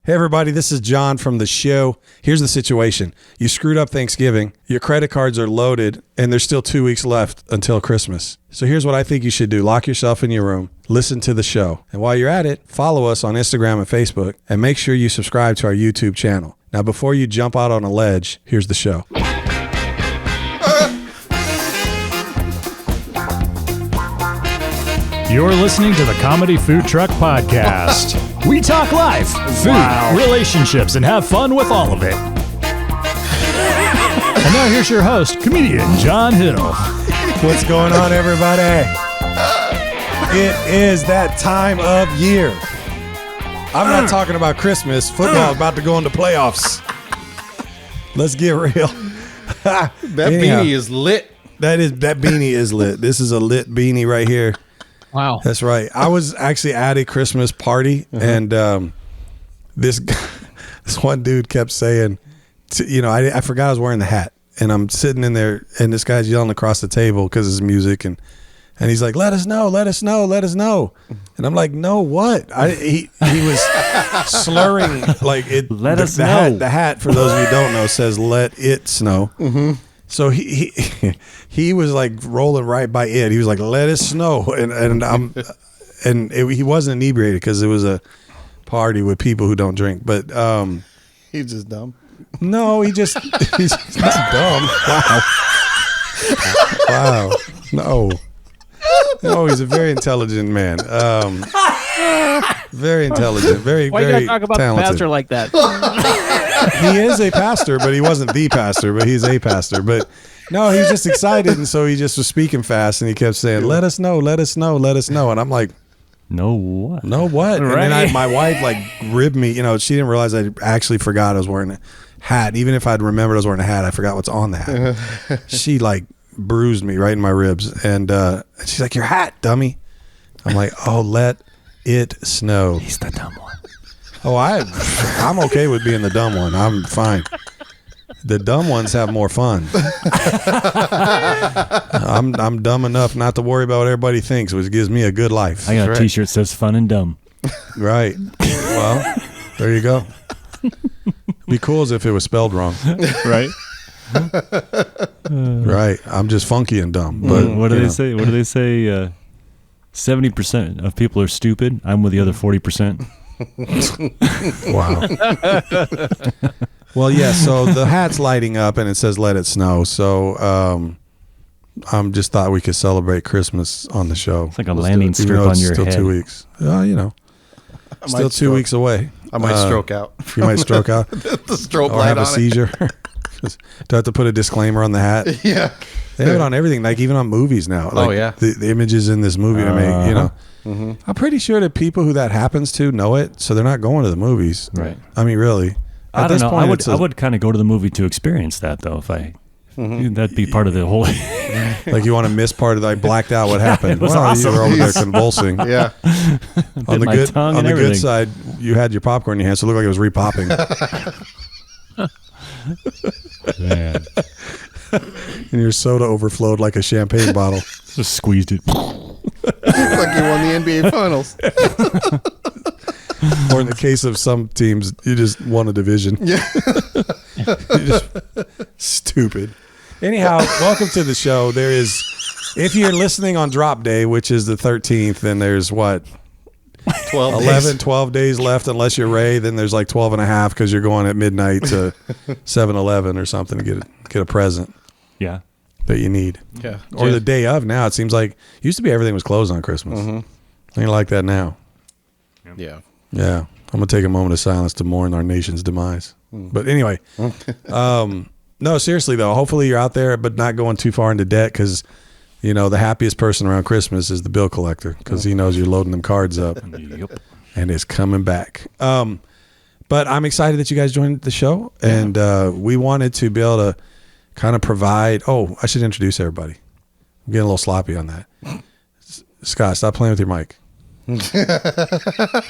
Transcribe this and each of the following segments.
Hey, everybody, this is John from the show. Here's the situation. You screwed up Thanksgiving. Your credit cards are loaded, and there's still 2 weeks left until Christmas. So here's what I think you should do. Lock yourself in your room. Listen to the show. And while you're at it, follow us on Instagram and Facebook, and make sure you subscribe to our YouTube channel. Now, before you jump out on a ledge, here's the show. You're listening to the Comedy Food Truck Podcast. We talk life, food, relationships, and have fun with all of it. And now here's your host, comedian John Hiddle. What's going on, everybody? It is that time of year. I'm not talking about Christmas. Football is about to go into playoffs. Let's get real. That beanie is lit. That beanie is lit. This is a lit beanie right here. Wow. That's right. I was actually at a Christmas party, and this one dude kept saying, I forgot I was wearing the hat, and I'm sitting in there, and this guy's yelling across the table because it's music, and he's like, let us know. And I'm like, no, what? He was slurring like it. Let us know. The hat, for those of you who don't know, says let it snow. Mm-hmm. So he was like rolling right by it. He was like, let it snow. He wasn't inebriated because it was a party with people who don't drink. But He's just dumb. No, he's not dumb. Wow. No, he's a very intelligent man. Very intelligent. Very, Why very you gotta talk about talented. the pastor like that? He is a pastor, but he wasn't the pastor, but he's a pastor. But no, he was just excited, and so he just was speaking fast, and he kept saying, let us know. And I'm like, No what? no what? Right. And then my wife like ribbed me. She didn't realize I actually forgot I was wearing a hat. Even if I'd remembered I was wearing a hat, I forgot what's on the hat. She like bruised me right in my ribs, and she's like, your hat, dummy. I'm like, oh, let it snow. He's the dumb one. Oh, I'm okay with being the dumb one. I'm fine. The dumb ones have more fun. I'm dumb enough not to worry about what everybody thinks, which gives me a good life. I got a T-shirt that says "Fun and Dumb." Right. Well, there you go. Be cool as if it was spelled wrong. Right. Right. I'm just funky and dumb. But What do they say? What do they say? 70% of people are stupid. I'm with the other 40%. Wow. Well, yeah, so the hat's lighting up and it says let it snow. So I'm just thought we could celebrate Christmas on the show. It's like a landing strip on your still head. 2 weeks. Still 2 weeks away. I might stroke out. You might stroke out. The strobe Or light have a on seizure. Do I have to put a disclaimer on the hat? it. Yeah. They have it on everything, like even on movies now. Like yeah. The images in this movie I make, Mm-hmm. I'm pretty sure that people who that happens to know it, so they're not going to the movies. Right. I mean, really. I At don't this know. point, I would kind of go to the movie to experience that, though. If that'd be part of the whole. like you want to miss part of like blacked out what happened. It was well, awesome. you were over there convulsing. Yeah. On the my good tongue on and the good everything. side, you had your popcorn in your hand, so it looked like it was repopping. Man, And your soda overflowed like a champagne bottle. just squeezed it. Like you won the NBA Finals. Or in the case of some teams, you just won a division. Yeah. You just stupid. Anyhow, welcome to the show. There is, if you're listening on drop day, which is the 13th, then there's what? 12 days left, unless you're Ray. Then there's like 12 and a half because you're going at midnight to 7-Eleven or something to get a present Yeah. that you need. Yeah. Or the day of now. It seems like, used to be everything was closed on Christmas. Ain't like that now. Yeah. Yeah. I'm going to take a moment of silence to mourn our nation's demise. But anyway, no, seriously though, hopefully you're out there, but not going too far into debt because, the happiest person around Christmas is the bill collector because he knows you're loading them cards up Yep. and it's coming back. But I'm excited that you guys joined the show and we wanted to be able to kind of provide. Oh, I should introduce everybody. I'm getting a little sloppy on that. Scott, stop playing with your mic.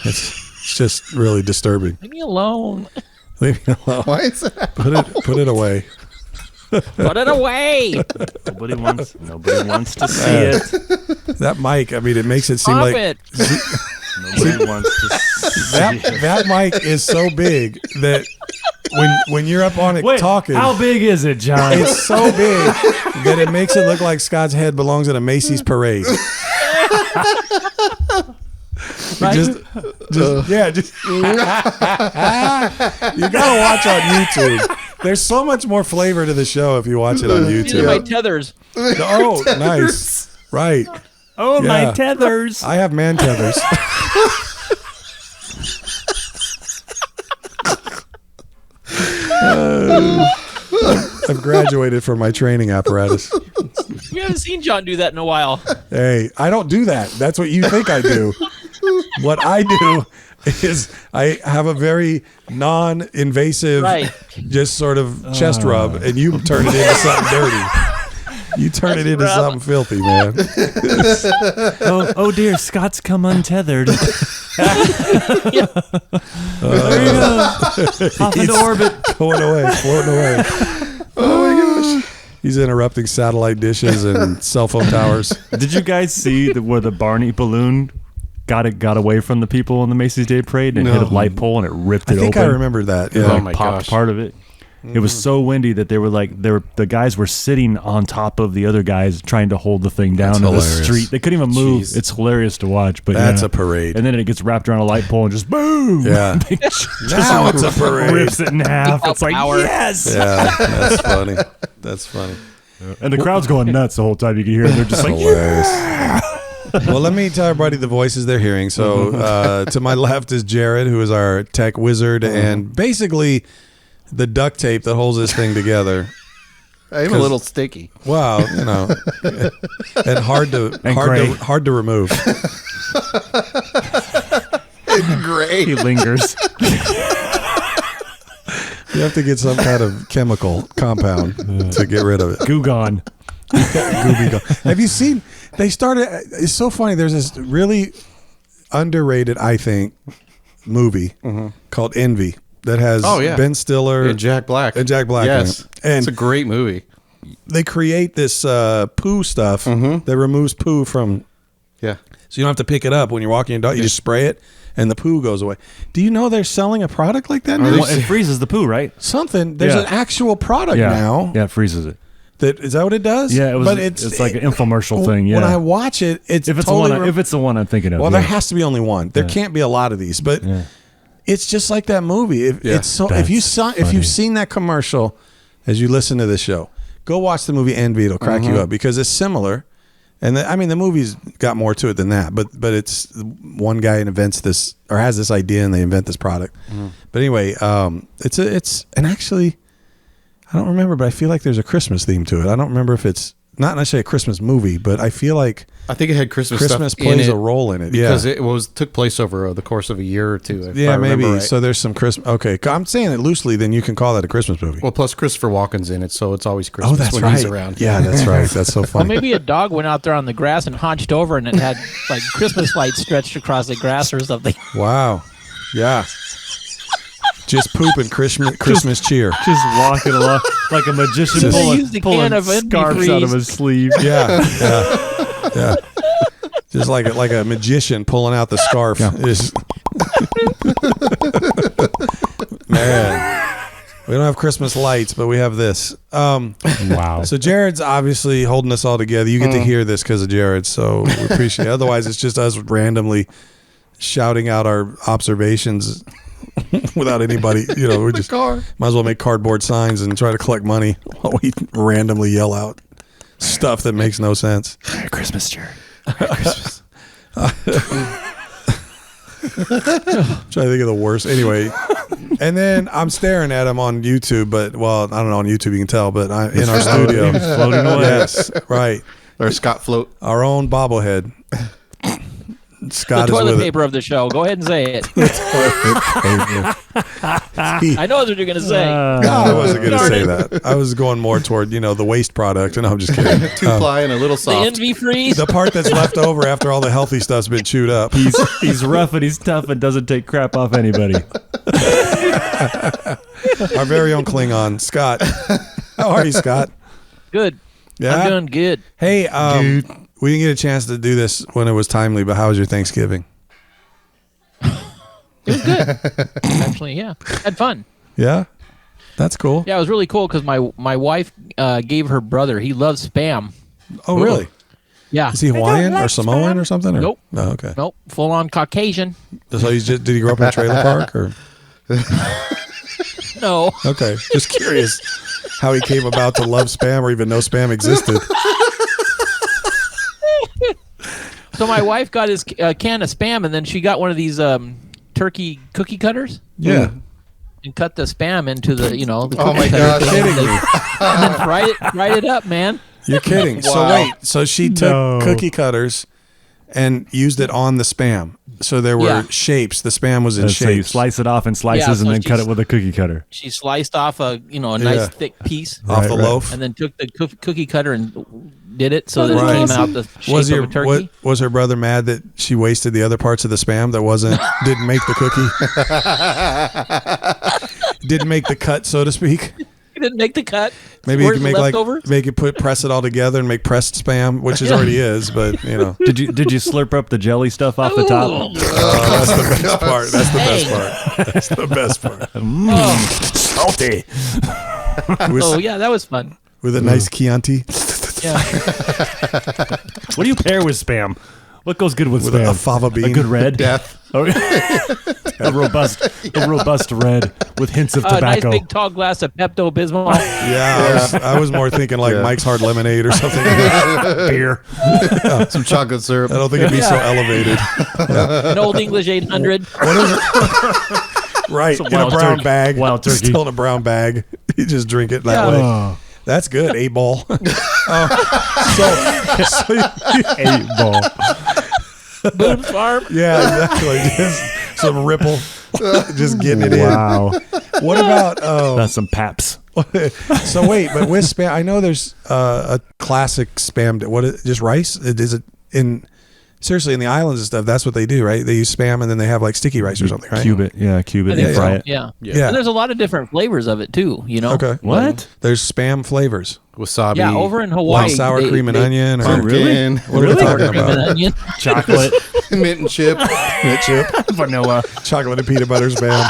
It's just really disturbing. Leave me alone. Leave me alone. Why is that? Put it away. Put it away. Nobody wants to see it. That mic, I mean, it makes it seem Stop like it. Nobody wants to see that mic is so big that when you're up on it Wait, talking, how big is it, John? it's so big that it makes it look like Scott's head belongs at a Macy's parade. Right? Just you gotta watch on YouTube. There's so much more flavor to the show if you watch it on These are YouTube. my tethers. Oh, nice. Right. Oh, Yeah. my tethers. I have man tethers. I've graduated from my training apparatus. We haven't seen John do that in a while. Hey, I don't do that. That's what you think I do. What I do is I have a very non-invasive, Right. just sort of chest rub, and you turn it into something dirty. You turn it into something filthy, man. Oh dear, Scott's come untethered. There you go. Off into orbit. Going away, floating away. Oh my gosh. He's interrupting satellite dishes and cell phone towers. Did you guys see where the Barney balloon got away from the people on the Macy's Day Parade and hit a light pole and it ripped it I think open? I remembered that. It Yeah. Oh my popped gosh. part of it. It was so windy that the guys were sitting on top of the other guys trying to hold the thing down That's in the hilarious. street. They couldn't even move. Jeez. It's hilarious to watch. But That's yeah. a parade. And then it gets wrapped around a light pole and just boom. Yeah. Now it's a parade. Rips it in half. It's like Power. yes. Yeah, that's funny. That's funny. And the crowd's going nuts the whole time. You can hear them. They're just like Hilarious. Well, let me tell everybody the voices they're hearing. So to my left is Jared, who is our tech wizard and basically the duct tape that holds this thing together. I'm a little sticky. Wow, you know, and hard gray. to remove. Great. he lingers. You have to get some kind of chemical compound to get rid of it. Goo gone. Gooby Gone. Have you seen? They started. It's so funny. There's this really underrated, I think, movie called Envy that has Ben Stiller And Jack Black. and Jack Black. Yes. in it. And It's a great movie. they create this poo stuff that removes poo from. Yeah. So you don't have to pick it up when you're walking your dog. You just spray it, and the poo goes away. Do you know they're selling a product like that now? It freezes the poo, right? Something. There's Yeah. an actual product Yeah. now. Yeah, it freezes it. That is that what it does? Yeah, it was. But it's like an infomercial thing. Yeah. When I watch it, it's if it's totally the one, if it's the one I'm thinking of. well, yeah. there has to be only one. There can't be a lot of these, but Yeah. it's just like that movie. It's so if That's you've seen that commercial as you listen to this show, go watch the movie Envy. It'll crack you up because it's similar. And I mean, the movie's got more to it than that. But it's one guy invents this or has this idea, and they invent this product. But anyway, it's and actually, I don't remember, but I feel like there's a Christmas theme to it. I don't remember if it's not necessarily a Christmas movie, but I feel like I think it had Christmas Christmas stuff plays in it a role in it. because Yeah. it took place over the course of a year or two. If I Yeah, remember maybe. right. So there's some Christmas. Okay, I'm saying it loosely. Then you can call that a Christmas movie. Well, plus Christopher Walken's in it, so it's always Christmas when he's around. Yeah, that's right. That's so Well, funny. maybe a dog went out there on the grass and hunched over, and it had like Christmas lights stretched across the grass or something. Wow. Yeah. Just pooping Christmas cheer. just walking along like a magician Just- pulling, Use the pulling can of scarves out of antifreeze. his sleeve. Yeah. Yeah. Just like a magician pulling out the scarf. Just- Man. We don't have Christmas lights, but we have this. Wow. So Jared's obviously holding us all together. You get to hear this because of Jared, so we appreciate it. Otherwise, it's just us randomly shouting out our observations without anybody. You know, we just might as well make cardboard signs and try to collect money while we randomly yell out stuff that makes no sense. Merry Christmas, Jared. Trying to think of the worst. Anyway, and then I'm staring at him on YouTube, but well, I don't know on YouTube you can tell, but in our studio, He's floating away. yes, right, Or Scott Float. our own bobblehead. The Scott is toilet with paper of the show. Go ahead and say it. it. I know what you're going to say. No, I wasn't going to Darn say it. that. I was going more toward the waste product, and I'm just kidding. 2-ply and a little The soft. envy freeze. The part that's left over after all the healthy stuff's been chewed up. He's rough and he's tough and doesn't take crap off anybody. Our very own Klingon, Scott. How are you, Scott? Good. Yeah? I'm doing good. Hey, we didn't get a chance to do this when it was timely, but how was your Thanksgiving? It was good. Actually, yeah. Had fun. Yeah, that's cool. Yeah, it was really cool because my wife gave her brother. He loves Spam. Oh, really? Yeah. Is he Hawaiian or Samoan or something? Or? Nope. No, okay. Nope. Full on Caucasian. So did he grow up in a trailer park or? No. Okay, just curious how he came about to love Spam or even know Spam existed. So my wife got his can of Spam, and then she got one of these turkey cookie cutters. Yeah. And cut the Spam into the, the Oh my cookie gosh. cutter thing, and then fried it up, man. You're kidding. Wow. So wait, so she took cookie cutters and used it on the Spam. So there were shapes. The Spam was in shapes. So you slice it off in slices so and then cut she's- it with a cookie cutter. She sliced off a nice thick piece off the loaf. and then took the cookie cutter and did it so that Right. it came out the shape Was of a turkey. was her brother mad that she wasted the other parts of the Spam that didn't make the cookie? Didn't make the cut, so to speak. He didn't make the cut. Maybe you Where's can the make leftovers? press it all together and make pressed Spam, which it already is, but Did you slurp up the jelly stuff off the top? Ooh. that's the best part. That's the Hey. best part. That's the best part. Salty. Oh yeah, that was fun. With a nice Chianti. Yeah. What do you pair with Spam? What goes good with With Spam? a fava bean. A good red. Death. Oh, a robust red with hints of A nice tobacco. big tall glass of Pepto Bismol. Yeah, I was more thinking like Mike's Hard Lemonade or something. Beer. Some chocolate syrup. I don't think it'd be so elevated. An Old English 800. Right, in a wild brown turkey. bag. Wild turkey. Still in a brown bag. You just drink it that Yeah. way. Oh, That's good. 8-ball. So 8-ball. Boone Farm. yeah, exactly. Just some Ripple. Just getting it Wow. in. What about That's some Paps. so wait, but with Spam, I know there's a classic Spam. What is just rice? Is it in? Seriously, in the islands and stuff, that's what they do, right? They use Spam and then they have like sticky rice or something, right? Cube it. Yeah, cube it I and think fry so. it. Yeah. Yeah. And there's a lot of different flavors of it too. Okay. What? There's Spam flavors. Wasabi. Yeah, over in Hawaii. Wild sour cream and onion. Or, Pumpkin. What are we talking Cream and about? onion. Chocolate. Mint and chip. Mint chip, Vanilla. chocolate and peanut butter Spam.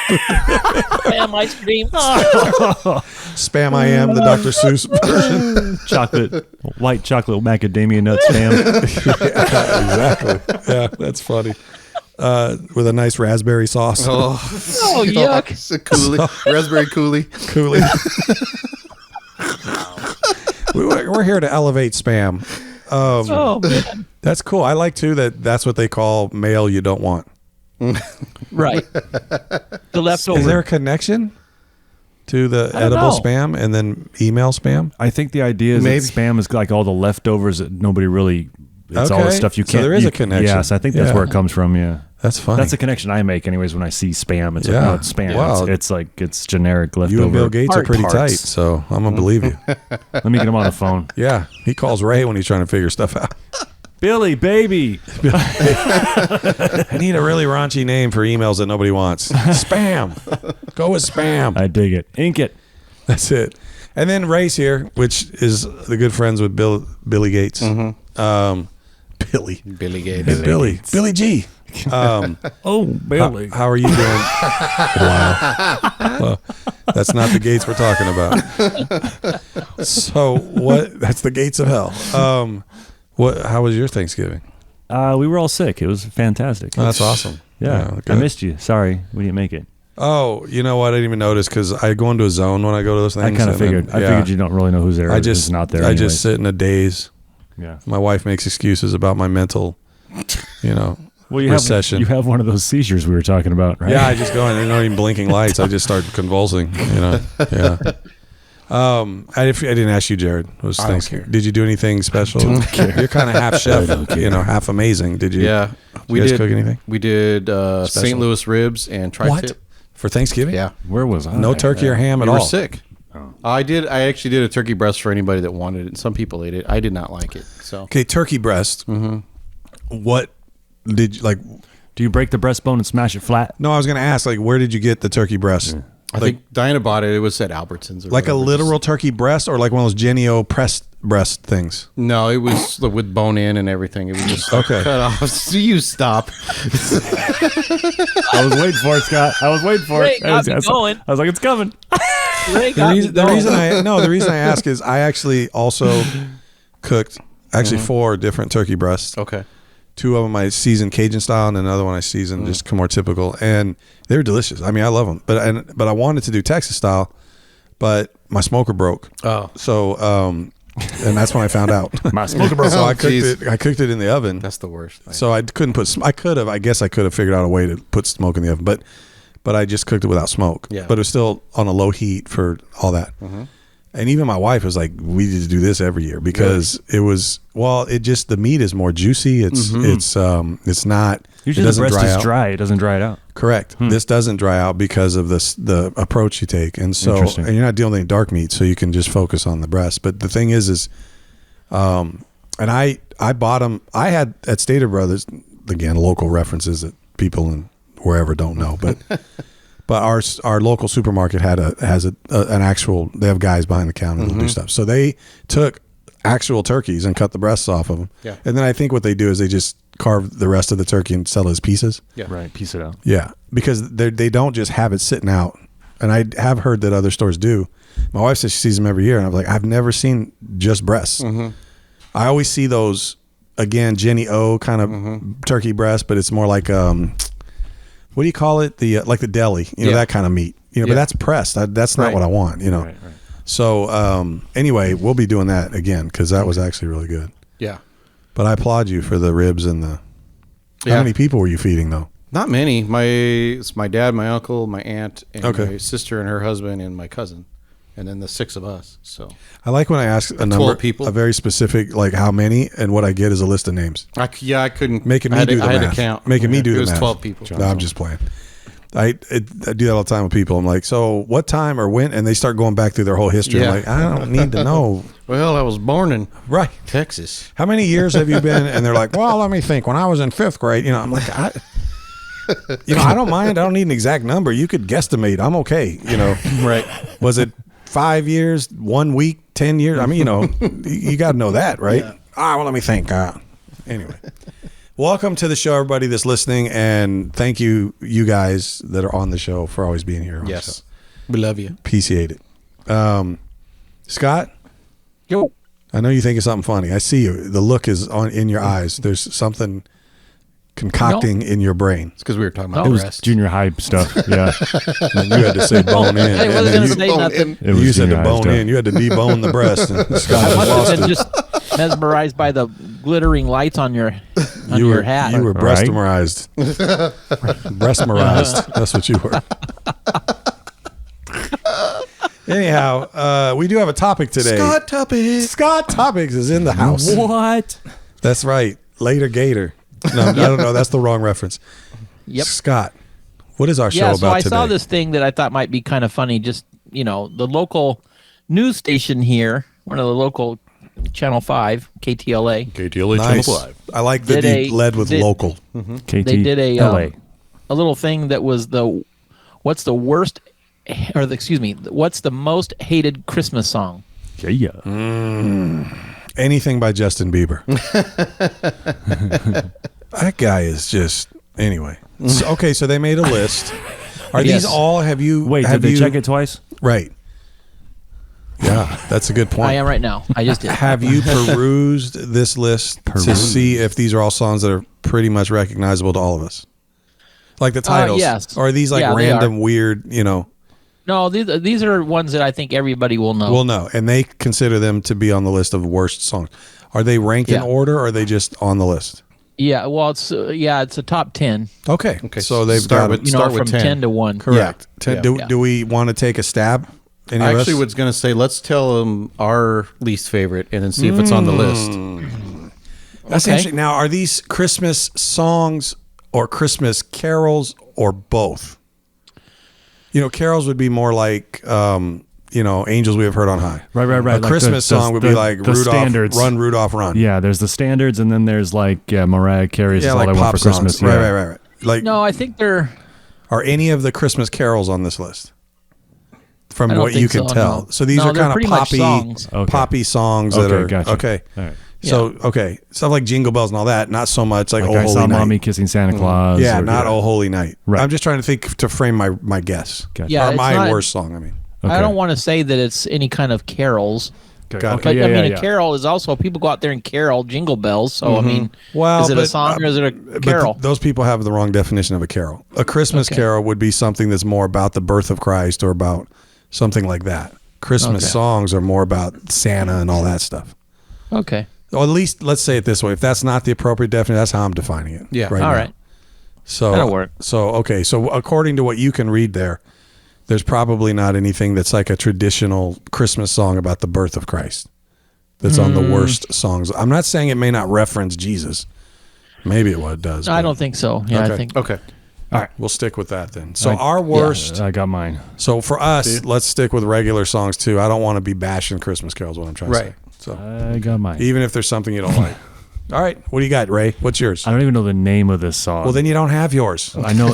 Spam ice cream. Spam I am, the Dr. Seuss version. Chocolate. White chocolate macadamia nut Spam. Exactly. Yeah, that's funny. With a nice raspberry sauce. Oh, yuck. It's a coulis. Raspberry coulis. Cooley. We're here to elevate Spam. Oh man. That's cool. I like too that's what they call mail you don't want. Right. The leftover. Is there a connection to the I don't edible know. spam and then email spam? I think the idea is Maybe. that Spam is like all the leftovers that nobody really. It's all the Okay. stuff you So can't. there is you- a connection. Yes, I think that's Yeah. where it comes from. Yeah. That's funny. That's the connection I make, anyways. When I see Spam, it's Yeah. like, oh, it's Spam. Wow. It's like it's generic leftover. you and Bill Gates are Art pretty parts. tight, so I'm gonna believe you. Let me get him on the phone. Yeah, he calls Ray when he's trying to figure stuff out. Billy, baby. I need a really raunchy name for emails that nobody wants. Spam. Go with spam. I dig it. Ink it. That's it. And then Ray's here, which is the good friends with Billy Gates. Billy. Billy Gates. Hey, Billy G. Oh, Billy. How are you doing? Wow. Well, that's not the gates we're talking about. So what? That's the gates of hell. What? How was your Thanksgiving? We were all sick. It was fantastic. Oh, that's awesome. Yeah, I good. missed you. Sorry, we didn't make it. Oh, you know what? I didn't even notice because I go into a zone when I go to those things. I kind of and then- figured. I yeah. figured you don't really know who's there. I who's just not there. I anyways. just sit in a daze. Yeah. My wife makes excuses about my mental, Well, you recession. have you have one of those seizures we were talking about, right? Yeah, I just go in. They're not even blinking lights. I just start convulsing. Yeah. I didn't ask you, Jared. It was I don't Thanksgiving. care. Did you do anything special? You're kind of half chef, half amazing. Did you? Yeah. We guys cook anything? We did St. Louis ribs and tri-tip. For Thanksgiving? Yeah. Where was I? No turkey or ham at You all. were sick. I actually did a turkey breast for anybody that wanted it. And some people ate it. I did not like it. So Okay, turkey breast. Mm-hmm. What did you like? Do you break the breastbone and smash it flat? No, I was going to ask. Like, where did you get the turkey breast? I think Diana bought it. It was at Albertsons. Or Like a whatever. literal turkey breast, or like one of those Genio pressed breast things? No, it was with bone in and everything. It was just Okay. cut off. So you stop. I was waiting for it, Scott. I was waiting for Ray it. got me going. I was like, it's coming. Ray got me The reason I ask is I actually also cooked four different turkey breasts. Okay. Two of them I seasoned Cajun style, and another one I seasoned just more typical, and they were delicious. I mean, I love them, but I wanted to do Texas style, but my smoker broke. Oh. So and that's when I found out. My smoker broke. So I geez. cooked it in the oven. That's the worst. So I couldn't put. I guess I could have figured out a way to put smoke in the oven, but I just cooked it without smoke. Yeah. But it was still on a low heat for all that. Mm-hmm. And even my wife was like, "We need to do this every year because it was the meat is more juicy. It's not. Usually the breast is dry. It doesn't dry it out. Correct. This doesn't dry out because of the approach you take, and so Interesting. and you're not dealing with any dark meat, so you can just focus on the breast. But the thing is, and I bought them. I had at Stater Brothers, again, local references that people in wherever don't know, but our local supermarket has an actual. They have guys behind the counter that'll do stuff. So they took actual turkeys and cut the breasts off of them. Yeah. And then I think what they do is they just carve the rest of the turkey and sell it as pieces. Yeah. Right. Piece it out. Yeah, because they don't just have it sitting out, and I have heard that other stores do. My wife says she sees them every year, and I'm like, I've never seen just breasts. I always see those again, Jenny O kind of turkey breast, but it's more like what do you call it? The like the deli, that kind of meat. But that's pressed. That's not what I want. Right. So anyway, we'll be doing that again because that was actually really good. Yeah. But I applaud you for the ribs and the. Yeah. How many people were you feeding though? Not many. It's my dad, my uncle, my aunt, and Okay. my sister and her husband, and my cousin, and then the six of us. So I like when I ask a number, people. a very specific, like how many, and what I get is a list of names. I couldn't Making I me had do to- the I had math. to count. Making me do It the was math. 12 people. No, I'm just playing. I do that all the time with people. I'm like, so what time or when? And they start going back through their whole history. Yeah. I'm like, I don't need to know. Well, I was born in Right. Texas. How many years have you been? And they're like, well, let me think. When I was in fifth grade, I'm like, I don't mind. I don't need an exact number. You could guesstimate. I'm okay. Right. Was it 5 years, 1 week, 10 years? I mean, you got to know that, right? Yeah. Well, let me think. Anyway, welcome to the show, everybody that's listening, and thank you guys that are on the show for always being here. On the show. We love you. Appreciate it. Scott, Yo. I know you think of something funny. I see you. The look is in your eyes. There's something concocting in your brain. It's because we were talking about It was breast. junior high stuff. Yeah. And you had to say bone in. Hey, and wasn't then gonna you, say nothing. It was you said junior to high bone stuff. in. You had to debone the breast. And Scott I just must lost have been it. just mesmerized by the glittering lights on your your hat. You were Right. breastmerized. Breastmerized. That's what you were. Anyhow, we do have a topic today. Scott Topics is in the house. What? That's right. Later Gator. No, I don't know. That's the wrong reference. Yep. Scott, what is our show Yeah, about so I today? saw this thing that I thought might be kind of funny. Just, the local news station here, one of the local Channel 5, KTLA. KTLA Nice. Channel 5. I like that Did you led with local. KTLA. They did a little thing that was what's the most hated Christmas song? Yeah. Anything by Justin Bieber. That guy is just anyway. Okay, so they made a list. Are Yes. these all? Have you? Wait, have did they you, check it twice? Right. Yeah, that's a good point. I am right now. I just did. Have you perused this list to see if these are all songs that are pretty much recognizable to all of us? Like the titles? Yes. Or are these like Yeah, they random, are. weird, No, these are ones that I think everybody will know. Well, no. And they consider them to be on the list of worst songs. Are they ranked in Yeah. order or are they just on the list? Yeah, well, it's a top 10. Okay. So they've start got with- it. Start from with 10. 10 to 1. Correct. Yeah. Do we want to take a stab? Any I of actually us? was going to say, let's tell them our least favorite and then see if it's on the list. That's Okay. interesting. Now, are these Christmas songs or Christmas carols or both? Carols would be more like, Angels We Have Heard on High. Right. A Like Christmas song would be like the Rudolph, standards. Run, Rudolph, Run. Yeah, there's the standards, and then there's like Mariah Carey's Yeah, All like I Want pop for Christmas. songs. Yeah. Right. Like, No, I think they're... are any of the Christmas carols on this list? from I don't what you think can so, tell. no. So these No, are they're kind of pretty much poppy, songs. poppy songs that Okay, are gotcha. okay. All right. So okay, stuff like Jingle Bells and all that. Not so much like Like Oh I saw Holy Night. Mommy kissing Santa Claus. Yeah, or- not Oh Holy Night. Right. I'm just trying to think to frame my guess. Gotcha. Yeah, or it's my not- worst song. I mean, Okay. I don't want to say that it's any kind of carols. Okay. Got it. Okay, But yeah, I mean, yeah, a carol is also people go out there and carol Jingle Bells. So I mean, Well, is it but, a song or is it a but carol? those people have the wrong definition of a carol. A Christmas Okay. carol would be something that's more about the birth of Christ or about something like that. Christmas Okay. songs are more about Santa and all that stuff. Okay. Or at least let's say it this way: if that's not the appropriate definition, that's how I'm defining it. Yeah. All now. right. So That'll work. So okay. So according to what you can read there's probably not anything that's like a traditional Christmas song about the birth of Christ. That's on the worst songs. I'm not saying it may not reference Jesus. Maybe it does. I but don't think so. Yeah, Okay. I think. Okay. All right. We'll stick with that then. So our worst. I got mine. So for us, let's stick with regular songs too. I don't want to be bashing Christmas carols. What I'm trying to say. Right. So I got mine. even if there's something you don't like. All right. What do you got, Ray? What's yours? I don't even know the name of this song. Well, then you don't have yours. I know,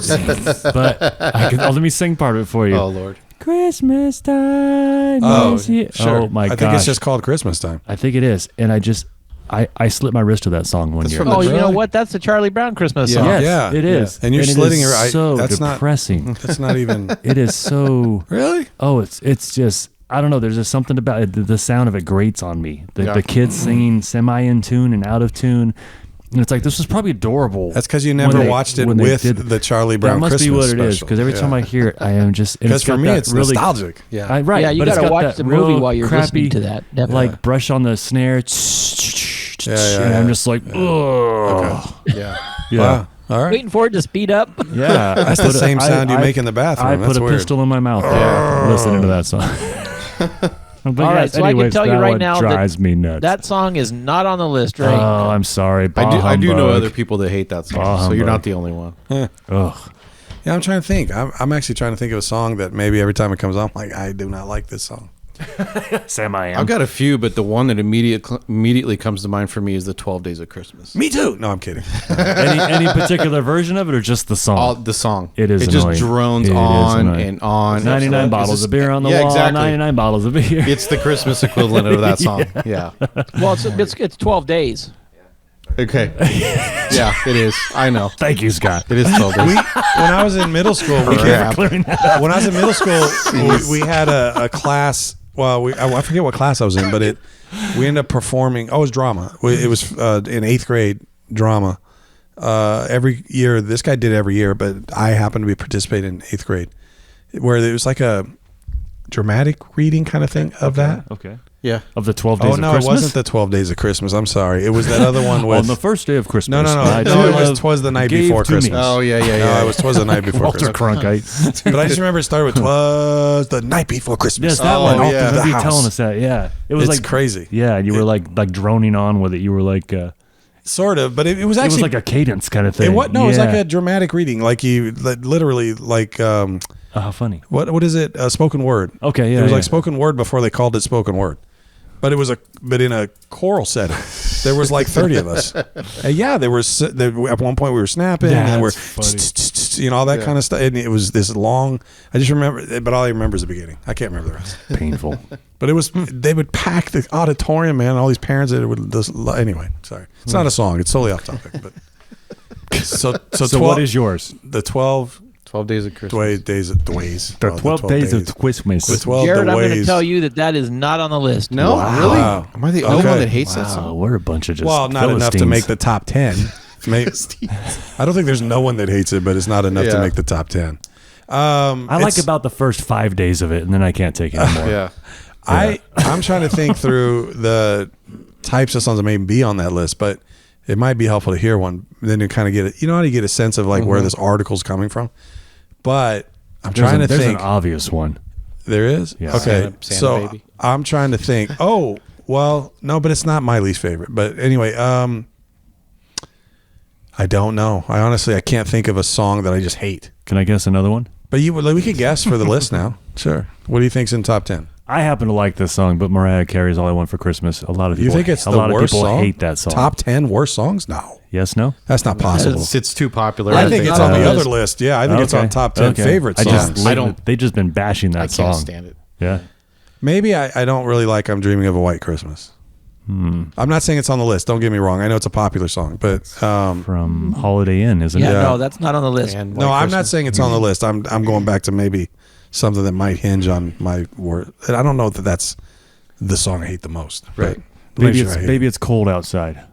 but let me sing part of it for you. Oh Lord. Christmas time. Oh, is here. sure. Oh my I gosh. think it's just called Christmas time. I think it is, and I slit my wrist to that song one year. from Oh, the- you know Really? what? That's the Charlie Brown Christmas Yeah. song. Yes, Yeah. it is. And you're it slitting is your- so that's not- depressing. That's not even It is so. really. Oh, it's just. I don't know. There's just something about it. The sound of it grates on me. Yeah. The kids singing semi in tune and out of tune. And it's like, this was probably adorable. That's because you when never they- watched it when they with did- the Charlie Brown That must Christmas be what it is. special. Because every time I hear it, I am just. and Because it's for got me, that it's really, nostalgic. Yeah. Right. Yeah, you but it's gotta got watch that the movie real while you're crappy, listening to that. Definitely. Like brush on the snare. yeah, and I'm yeah. just like, oh. Yeah. Yeah. Wow. All right. Waiting for it to speed up. Yeah. That's the same sound you make in the bathroom. I That's put a weird. pistol in my mouth listening to that song. But All right, yes, so I can anyways, tell you that right one now drives me nuts. That song is not on the list, right? Oh, I'm sorry. I do know humbug. other people that hate that song, Bah so you're humbug. not the only one. Ugh. Yeah, I'm trying to think. I'm actually trying to think of a song that maybe every time it comes on, I'm like, I do not like this song. Sam, I am. I've got a few, but the one that immediately comes to mind for me is the 12 Days of Christmas. Me too. No, I'm kidding. any particular version of it or just the song? All the song. It is It just annoying. drones It is on annoying. and on. 99 It's bottles just- of beer on the yeah, wall. Exactly. 99 bottles of beer. It's the Christmas equivalent of that song. Yeah. Well, it's 12 days. Okay. Yeah, it is. I know. Thank you, Scott. It is 12 days. When I was in middle school, Crap. when I was in middle school, we had a class. Well, I forget what class I was in, but we ended up performing. Oh, it was drama. It was in 8th grade drama. Every year, this guy did every year, but I happened to be participating in 8th grade, where it was like a dramatic reading kind of thing of that. Okay. Yeah. Of the 12 days Oh of no, Christmas? it wasn't the 12 Days of Christmas. I'm sorry. It was that other one with On the first day of Christmas. No, my it was dad Twas the Night gave Before to me. Christmas. Oh, yeah. No, it was Twas the Night Before Walter Christmas. Cronkite. But I just remember it started with Twas the Night Before Christmas. Yes, that Oh, one. yeah. I The remember you house. telling us that. Yeah. It was It's like crazy. Yeah, and you were like droning on with it. You were like Sort of, but it was it actually was like a cadence kind of thing. it was like Yeah. a dramatic reading, like you literally like Oh, how funny. what is it? Spoken word. Okay, yeah. it was yeah. like spoken word before they called it spoken word, but it was in a choral setting. There was like 30 of us. And yeah, at one point we were snapping and we're funny. all that kind of stuff. And it was this long. I just remember, but all I remember is the beginning. I can't remember the rest. Painful. But it was they would pack the auditorium, man. All these parents that would just anyway. Sorry, it's not a song. It's totally off topic. But so 12, what is yours? the 12 12 Days of Christmas. days of the ways? The 12 days of Christmas. The 12 Jared, the I'm going to ways. tell you that is not on the list. No, Wow. really? Am I the only Okay. one that hates that Wow, song? we're a bunch of just Well, not enough to Philistines. make the top 10. I don't think there's no one that hates it, but it's not enough to Yeah. make the top 10. I like about the first 5 days of it, and then I can't take it anymore. Yeah. I'm trying to think through the types of songs that may be on that list, but it might be helpful to hear one. Then you kind of get it. You know how you get a sense of like where this article's coming from. But I'm trying to There's think. an obvious one. There is? Yeah. Okay. Santa so Baby. I'm trying to think. Oh, well, no, but it's not my least favorite. But anyway, I don't know. I can't think of a song that I just hate. Can I guess another one? But we could guess for the list now. Sure. What do you think's in top 10? I happen to like this song, but Mariah Carey's "All I Want for Christmas." A lot of people. You think it's a the lot worst of people song? hate that song. Top 10 worst songs? No. Yes, no. That's not possible. It's too popular. I think it's on the list. other list. Yeah, I think it's on top 10 favorite songs. I don't- They've just been bashing that I song. can't stand it. Yeah. Maybe I don't really like I'm Dreaming of a White Christmas. I'm not saying it's on the list. Don't get me wrong. I know it's a popular song, but From Holiday Inn, isn't Yeah, it? no, that's not on the list. And no, White I'm not Christmas. saying it's on the list. I'm going back to maybe something that might hinge on my word. And I don't know that that's the song I hate the most. Right. Maybe it's cold outside.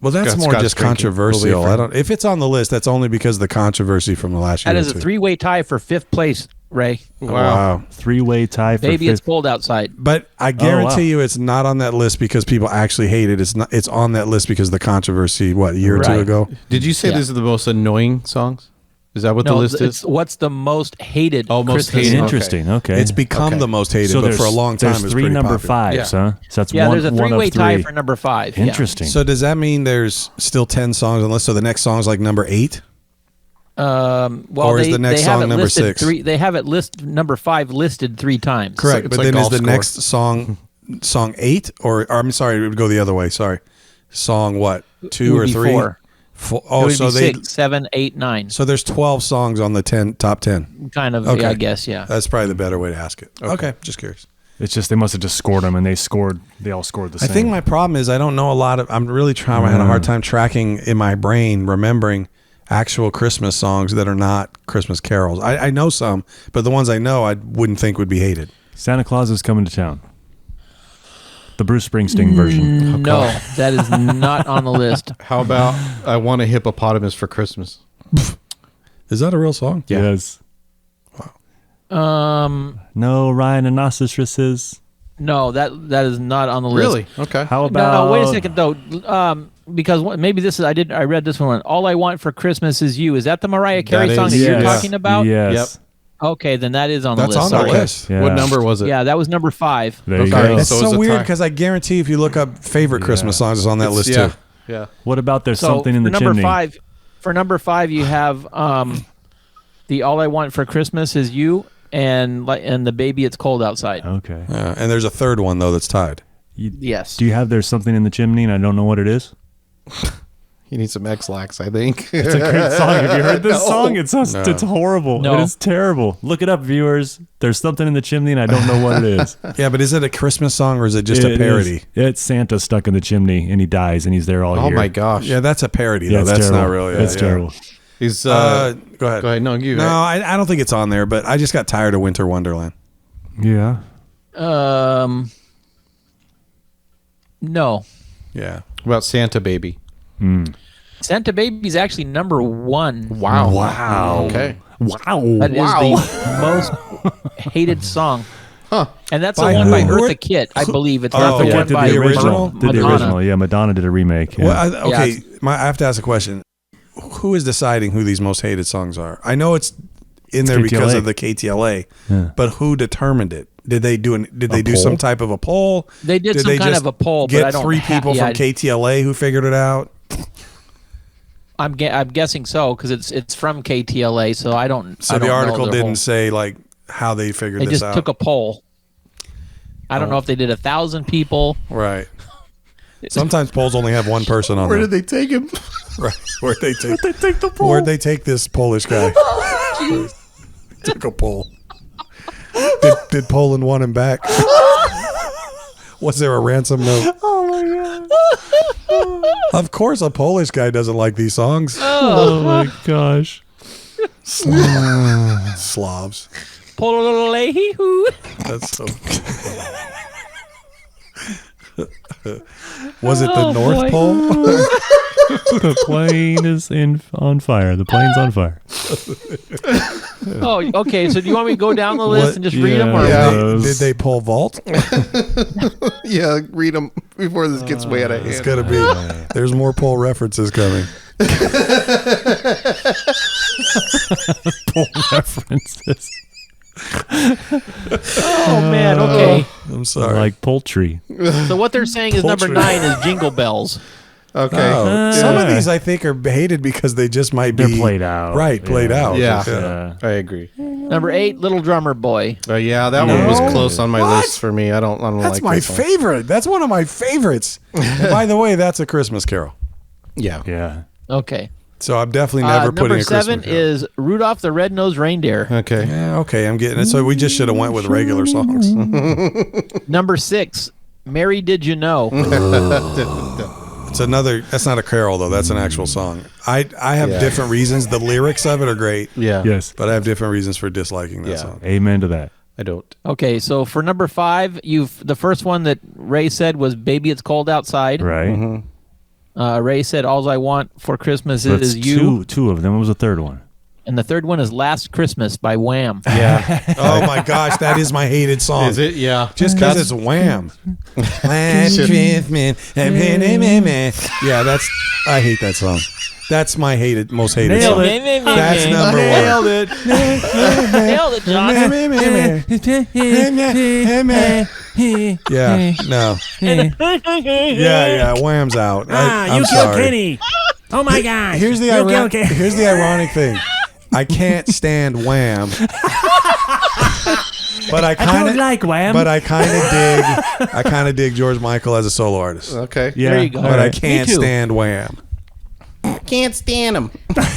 Well, that's Scott's more just drinking. controversial. We'll I don't. If it's on the list, that's only because of the controversy from the last year. That is or a two. 3-way tie for 5th place, Ray. Wow. 3-way tie for Baby, it's fifth. cold outside. But I guarantee wow. you, it's not on that list because people actually hate it. It's not. It's on that list because of the controversy. What, a year or two Right. ago? Did you say Yeah. these are the most annoying songs? Is that what the No, list it's is? what's the most hated Oh, most Christmas hated. song. Interesting. Okay. It's become Okay. the most hated, so but for a long time, there's it's 3 pretty number popular. 5s, Yeah. huh? So that's Yeah, one, there's a one of 3-way tie 3. for number 5. Yeah. Interesting. So does that mean there's still 10 songs on the list? So the next song's like number 8? Well, Or is the next they song have it number listed 6? They have it number 5 listed 3 times. Correct. it's But like then is golf the score. next song 8? Or I'm sorry, it would go the other way. Sorry. Song what? 2 would or be 3? 4. Four. It Oh, would so be they 6, 7, 8, 9. so there's 12 songs on the top 10. Kind of, Okay. yeah, I guess, yeah. That's probably the better way to ask it. Okay, just curious. It's just they must have just scored them, and they all scored the I same. think my problem is I don't know a lot of. I'm really trying. I had a hard time tracking in my brain, remembering actual Christmas songs that are not Christmas carols. I know some, but the ones I know, I wouldn't think would be hated. Santa Claus is coming to town. The Bruce Springsteen version. No, that is not on the list. How about I Want a Hippopotamus for Christmas? Is that a real song? Yeah. Yes. No rhinoceroses. No, that is not on the list. Really? Okay. How about? No, wait a second though. Because maybe this is I read this one. All I Want for Christmas Is You. Is that the Mariah Carey That song is, that you're yes. talking about? Yes. Yep. Okay, then that is on the That's list. on the Sorry. list. Yeah. What number was it? Yeah, that was number 5. There you Okay. go. It's So so it's a weird tie. because I guarantee if you look up favorite Christmas songs, it's on that list Yeah. too. Yeah. What about there's So something in the for number chimney? 5, for number 5, you have the All I Want for Christmas Is You and the Baby It's Cold Outside. Okay. And there's a third one though that's tied. Yes. Do you have there's something in the chimney and I don't know what it is? You need some X-Lax, I think. It's a great song. Have you heard this song? It's horrible. No. It is terrible. Look it up, viewers. There's something in the chimney and I don't know what it is. Yeah, but is it a Christmas song or is it just a It parody? is. It's Santa stuck in the chimney and he dies and he's there all Oh year. my gosh. Yeah, that's a parody Yeah, though. it's That's terrible. not really. It's terrible. He's Go ahead. Go ahead. No, you. No, I don't think it's on there, but I just got tired of Winter Wonderland. Yeah. No. Yeah. What about Santa Baby? Santa Baby's actually number 1. Wow. Wow. Okay. Wow. That is the most hated song. Huh. And that's By the one by who? Eartha Kitt, I believe. It's Oh, not the yeah. one Did by the original? Madonna. Did the original? Yeah, Madonna did a remake. Yeah. Well, okay, Yeah. I have to ask a question. Who is deciding who these most hated songs are? I know it's in there because KTLA. of the KTLA, Yeah. but who determined it? Did they do poll? some type of a poll? They did some they kind just of a poll, but Get I don't 3 people yeah, from KTLA who figured it out. I'm guessing so because it's from KTLA, so I don't. So I the don't know article their didn't whole- say like how they figured They this just out. took a poll. I don't know if they did 1,000 people. Right. Sometimes polls only have one person on Where them. did they take him? Right. Where'd they take the poll? Where'd they take this Polish guy? Took a poll. Did Poland want him back? Was there a ransom note? Oh my god. Of course, a Polish guy doesn't like these songs. Oh my gosh. Slavs. Pololehi-hoo. That's so. Was it the North boy. Pole? The plane is on fire. The plane's on fire. Oh, okay. So do you want me to go down the list and just read them? Or Yeah. Did they pull vault? Yeah, read them before this gets way out of It's hand. gonna be. There's more poll references coming. Poll references. Oh man. Okay. I'm sorry. Like poultry. So what they're saying is number Poultry. 9 is Jingle Bells. Okay. Oh, some of Yeah. these I think are hated because they just might be They're played out. Right, played Yeah. out. Yeah. I agree. Number 8, Little Drummer Boy. Yeah, that one was No. close on my What? list for me. I don't That's like my that song. favorite. That's one of my favorites. And by the way, that's a Christmas Carol. Yeah. Yeah. Okay. So I'm definitely never putting number a Christmas 7 Carol. is Rudolph the Red-Nosed Reindeer. Okay. Yeah, okay, I'm getting it. So we just should have went with regular songs. Number 6, Mary Did You Know? It's another. That's not a carol though. That's an actual song. I have different reasons. The lyrics of it are great. Yeah. Yes. But I have different reasons for disliking that song. Amen to that. I don't. Okay, so for number 5, the first one that Ray said was "Baby It's Cold Outside." Right. Ray said "All I Want for Christmas So that's Is You," two of them. What was the third one? and the third one is "Last Christmas" by Wham. Yeah. Oh my gosh, that is my hated song. Is it? Yeah. Just because it's Wham. Last Christmas. Yeah, I hate that song. That's my most hated Nailed song. it. That's number one. Nailed it. Nailed it, John. Yeah, no. Yeah, Wham's out. I'm sorry. Kenny. Oh my gosh. Here's the ironic thing. I can't stand Wham. But I kind of like Wham. But I kind of dig George Michael as a solo artist. Okay. Yeah. There you go. But I Right. can't Me too. stand Wham. Can't stand him.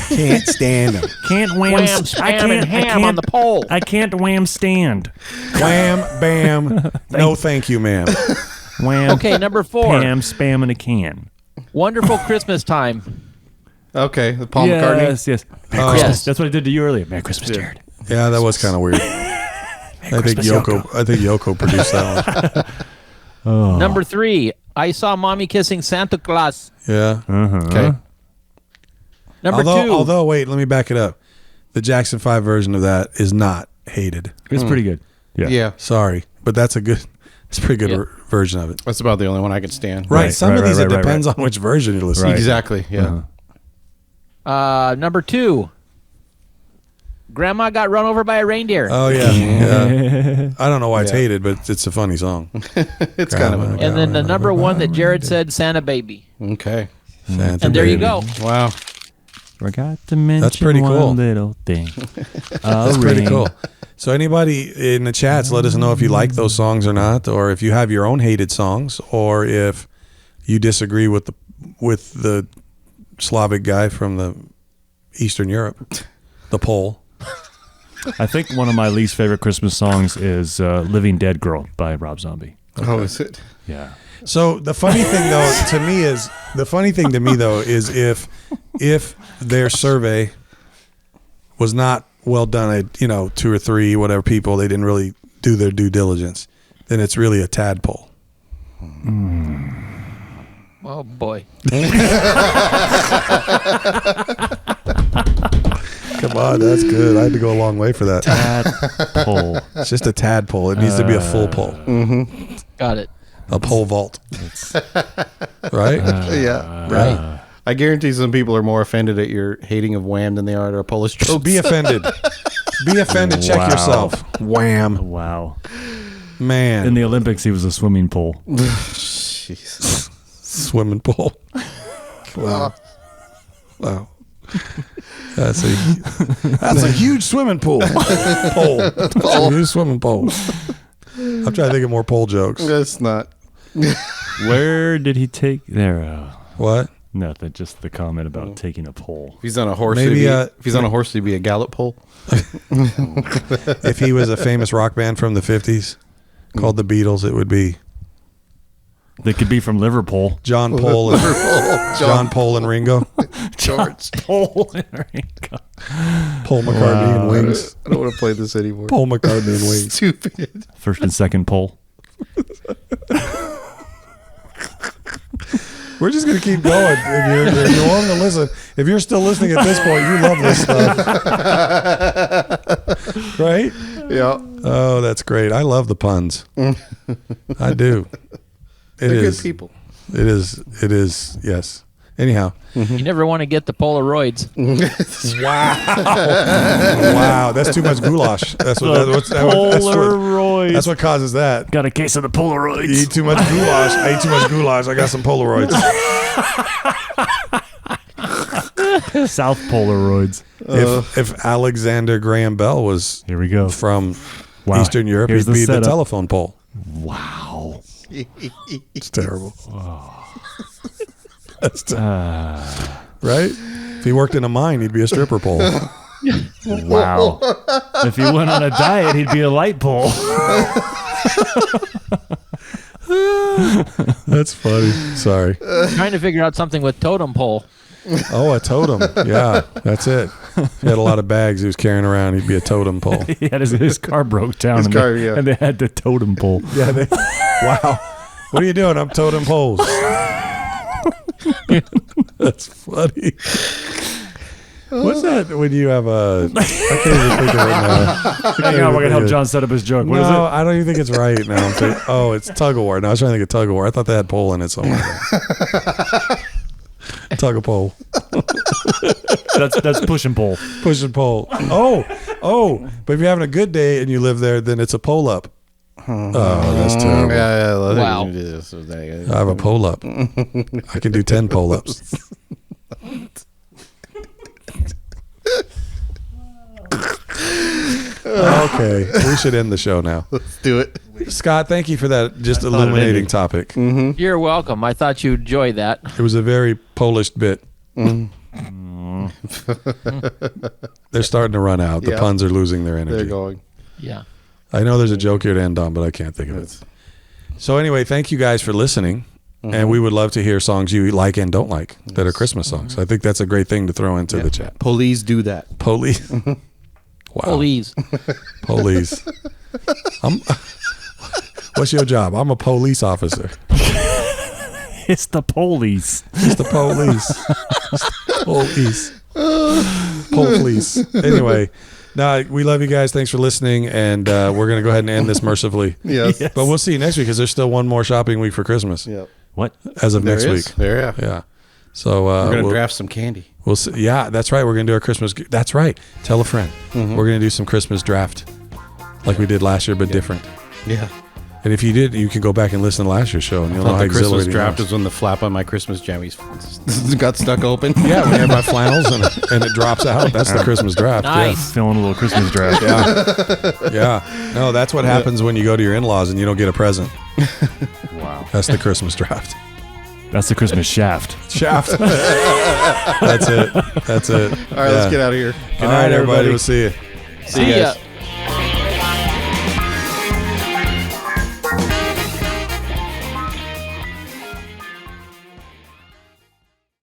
Can't stand him. Can't wham. Wham, I spam, and can't. ham on the pole. I can't wham stand. Wham, bam. No, thank you, ma'am. Wham. Okay, number 4, Pam spam in a can. "Wonderful Christmas Time." Okay. The Paul McCartney. Yes. Merry Oh. Christmas. Yes. That's what I did to you earlier. Merry Christmas, Jared. Yeah, that was kind of weird. I think Yoko produced that one. Number 3, "I Saw Mommy Kissing Santa Claus." Yeah. Okay. Number 2, Although, wait, let me back it up. The Jackson 5 version of that is not hated. It's pretty good. Yeah. Yeah. Sorry, but it's a pretty good Yeah. version of it. That's about the only one I can stand. Right. Right, Some right, of these, right, it right, depends on which version you're listening Right. to. Exactly. Yeah. number 2, "Grandma Got Run Over by a Reindeer." Oh, yeah. I don't know why it's hated, but it's a funny song. It's kind of And then the number 1 that Jared said, "Santa Baby." okay. Santa And there you Baby. go. Wow. Forgot to mention That's pretty cool. one little thing. That's pretty cool. So anybody in the chats, let us know if you like those songs or not, or if you have your own hated songs, or if you disagree with the Slavic guy from the Eastern Europe, the Pole. I think one of my least favorite Christmas songs is "Living Dead Girl" by Rob Zombie. Oh, is it? Yeah. So the funny thing to me is if their survey was not well done, 2 or 3 whatever people, they didn't really do their due diligence, then it's really a tadpole. Oh boy. Come on, that's good. I had to go a long way for that. Tadpole. It's just a tadpole. It needs to be a full pole, Got it. a pole vault, right? Yeah. Right. I guarantee some people are more offended at your hating of Wham than they are at our Polish tropes. So be offended. Be offended. Check Wow. yourself. Wham, Wow. man. In the Olympics, he was a swimming pole. Jesus. Swimming pool. Wow. Wow. That's a huge swimming pool. Pole. That's a huge swimming pole. I'm trying to think of more pole jokes. That's not. Where did he take there? What? Nothing. Just the comment about taking a pole. If he's on a horse, Maybe, if he's on a horse, he'd be a Gallup pole. If he was a famous rock band from the 50s called the Beatles, it would be They could be from Liverpool. John Paul and John Paul and Ringo. George. Pole. Paul McCartney and Wings. I don't want to play this anymore. Paul McCartney and Wings. Stupid. First and second pole. We're just gonna keep going. If you're willing to listen, if you're still listening at this point, you love this stuff, right? Yeah. Oh, that's great. I love the puns. I do. They're good people. It is. Yes. Anyhow. You never want to get the Polaroids. Wow. That's too much goulash. That's what causes that. Got a case of the You Polaroids. eat too much goulash. I eat too much goulash. I got some Polaroids. South Polaroids. If Alexander Graham Bell was Here we go. from Wow. Eastern Europe, Here's he'd be the setup. telephone pole. Wow. It's terrible. That's right? If he worked in a mine, he'd be a stripper pole. Wow. If he went on a diet, he'd be a light pole. That's funny. Sorry. Trying to figure out something with totem pole. Oh, a totem. Yeah, that's it. He had a lot of bags he was carrying around. He'd be a totem pole. He had his car broke down, and they had the totem pole. Yeah. Wow. What are you doing? I'm totem poles. That's funny. What's that when you have a... I can't even think of it now. Hang on, we're going to help John set up his joke. What is it? No, I don't even think it's right now. It's tug of war. No, I was trying to think of tug of war. I thought they had pole in it somewhere. Tug of pole. That's push and pull. Push and pull. Oh. But if you're having a good day and you live there, then it's a pull up. Oh, that's terrible. Wow. I have a pull up. I can do 10 pull ups. Okay, we should end the show now. Let's do it. Scott, thank you for that just illuminating topic. Mm-hmm. You're welcome. I thought you'd enjoy that. It was a very Polish bit. They're starting to run out. The puns are losing their energy. They're going. Yeah. I know there's a joke here to end on, but I can't think of it. So anyway, thank you guys for listening. And we would love to hear songs you like and don't like that are Christmas songs. I think that's a great thing to throw into the chat. Police do that. Police. Wow. Police. Police. What's your job? I'm a police officer. It's the police. It's the police. Police. Anyway, we love you guys. Thanks for listening, and we're going to go ahead and end this mercifully. Yes. But we'll see you next week because there's still one more shopping week for Christmas. Yep. What? As of next There week. is. There, Yeah. So we're going to draft some candy. We'll see. Yeah, that's right. We're going to do our Christmas. That's right. Tell a friend. We're going to do some Christmas draft like we did last year, but different. Yeah. And if you did, you can go back and listen to last year's show, and you'll know how The Christmas exhilarating draft it was. is when the flap on my Christmas jammies got stuck open. Yeah, when you have my flannels and it drops out. That's the Christmas draft. Nice. Feeling a little Christmas draft. Yeah. No, that's what happens when you go to your in-laws and you don't get a present. Wow. That's the Christmas draft. That's the Christmas shaft. Shaft. That's it. All right, let's get out of here. All right, everybody. We'll see you. See you guys. ya.